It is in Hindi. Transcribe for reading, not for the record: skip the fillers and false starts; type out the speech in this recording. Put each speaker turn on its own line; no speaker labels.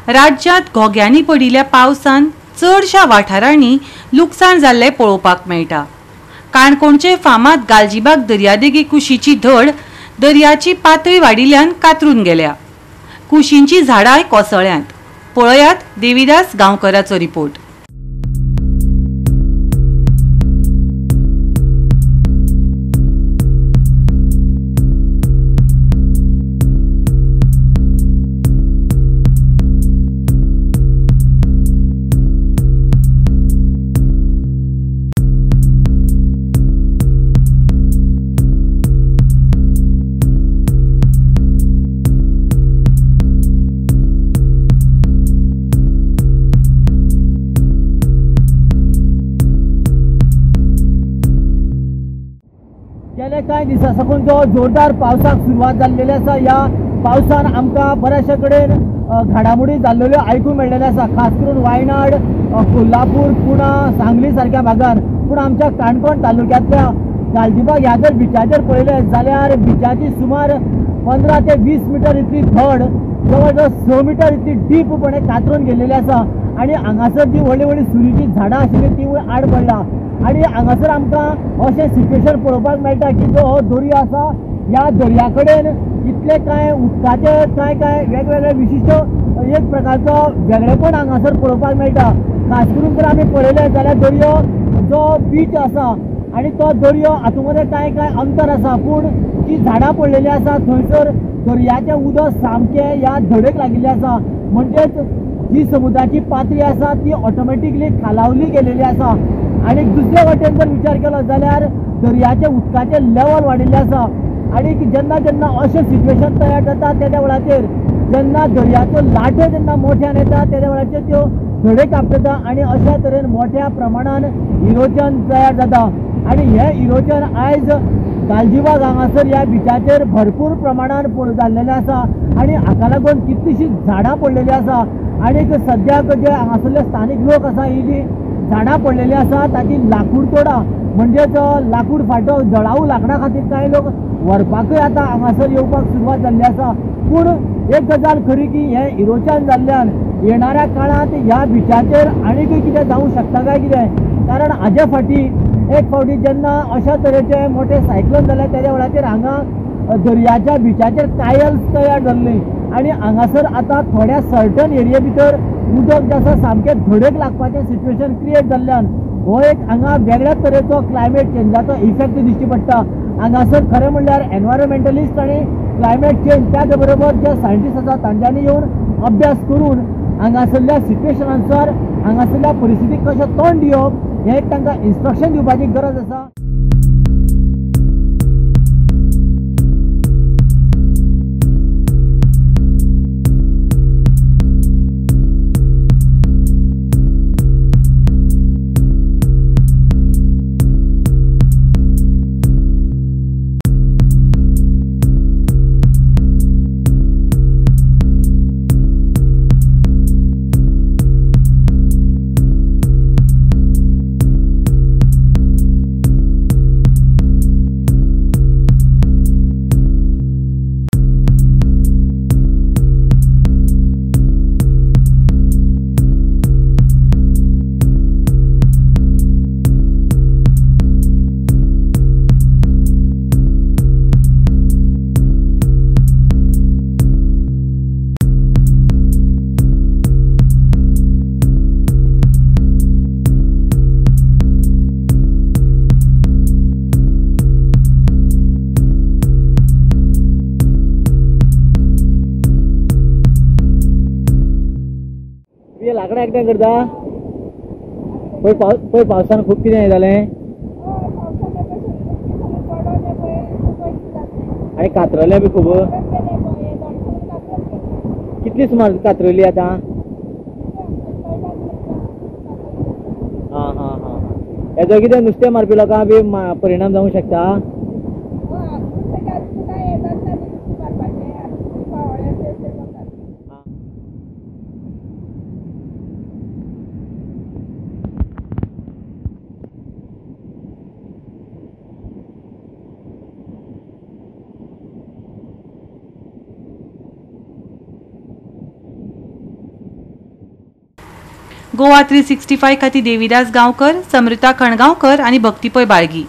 राज्यांत घोग्यांनी पडिल्ल्या पावसान चडशा वाठारांनी लुकसाण जाल्ले पळोवपाक मेळटा। काणकोणचे फामाद गालजीबाग दर्यादेगे कुशीची धड दर्याची पातळी वाडिल्ल्यान कातरून गेल्या। कुशींची झाडांय कोसळ्ळ्यांत। पळयात देविदास गांवकराचो रिपोर्ट।
गेले कांय दिसा साकून जो जोरदार पावसाक सुरवात जाल्लेली आसा। या पावसान आमकां बऱ्याचशा कडेन घडामोडी जाल्ल्यो आयकूंक मेळ्ळेल्यो आसा, खास करून वायनाड, कोल्हापूर, पुणा, सांगली सारक्या भागांत। पूण आमच्या काणकोण तालुक्यांतल्या गालजीबाग ह्या जर बिचाचेर पळयले जाल्यार बिचाची सुमार 15 ते 20 मिटर इतली धड, जवळ जवळ 6 मिटर इतली डीपपणे कातरून गेलेली आसा। आणि हांगासर जी व्हडली व्हडली सुरीची झाडां आशिल्ली ती आड पडला। आणि हांगासर आमकां अशें सिच्युएशन पळोवपाक मेळटा की जो हो दर्या आसा, ह्या दर्या कडेन इतले कांय उदकाचे कांय वेगवेगळे विशिश्ट एक प्रकारचो वेगळेपण हांगासर पळोवपाक मेळटा। खास करून जर आमी पळयलें जाल्यार दर्यो जो बीच आसा आणि तो दर्यो हातूंत मध्ये कांय अंतर आसा, पूण जी झाडां पडलेली आसा थंयसर दर्याचें उदक सामकें ह्या धडेक लागिल्लें आसा। म्हणजेच जी समुद्राची पातळी आसा ती ऑटोमॅटिकली खालावली गेलेली आसा। आणि दुसऱ्या वाटेन जर विचार केलो जाल्यार दर्याचे उदकाचे लेवल वाडिल्ले आसा। आणि जेन्ना जेन्ना अशें सिच्युएशन तयार जाता त्या वेळाचेर जेन्ना दर्याचो लाटो जेन्ना मोठ्यान येता त्या वेळाचेर त्यो धडेक आपटा आणि अशा तरेन मोठ्या प्रमाणान इरोजन तयार जाता। आणि हे इरोजन आयज गालजीबाग हांगासर ह्या बिचाचेर भरपूर प्रमाणान जाल्लेलें आसा। आणि हाका लागून कितलीशीं झाडां पडलेलीं आसा। आणि सद्याक जे हांगासरले स्थानीक लोक आसा, ही जी झाडां पडलेली आसा ताची लाकूड तोडा म्हणजेच लाकूड फाटो जळाऊ लाकडा खातीर कांय लोक व्हरपाकूय आतां हांगासर येवपाक सुरवात जाल्ली आसा। पूण एक गजाल खरी की हे इरोजन जाल्ल्यान येणाऱ्या काळांत ह्या बिचाचेर आनीकूय कितें जावंक शकता काय कितें, कारण हाजे फाटी एक फावटी जेन्ना अशा तरेचे मोठे सायक्लोन जाले त्या वेळाचेर हांगा दर्याच्या बिचाचेर कायल्स तयार जाल्ली। आणि हांगासर आतां थोड्या सर्टन एरिये भितर उदक जे आसा सामकें धडेक लागपाचें सिच्युएशन क्रिएट जाल्ल्यान हो एक हांगा वेगळ्या तरेचो क्लायमेट चेंजाचो इफेक्ट दिश्टी पडटा। हांगासर खरें म्हणल्यार एनवायरमेंटलिस्ट आणि क्लायमेट चेंज त्याच बरोबर जे सायंटिस्ट आसा तांच्यांनी येवन अभ्यास करून हांगासरल्या सिच्युएशनांचर हांगासरल्या परिस्थितीक कशें तोंड दिवप हें एक तांकां इन्स्ट्रक्शन दिवपाची गरज आसा। लाकडां एकठांय करता पळय पावसान खूब कितें हें जालें। आनी कातरले बी खूब। कितली सुमार कातरली आतां? हां हां हां हेजो कितें नुस्तें मारपी लोकांक बी परिणाम जावंक शकता?
गोवा 365 खातीर देविदास गांवकर, समृता खणगांवकर आनी भक्तीपय बाळगी.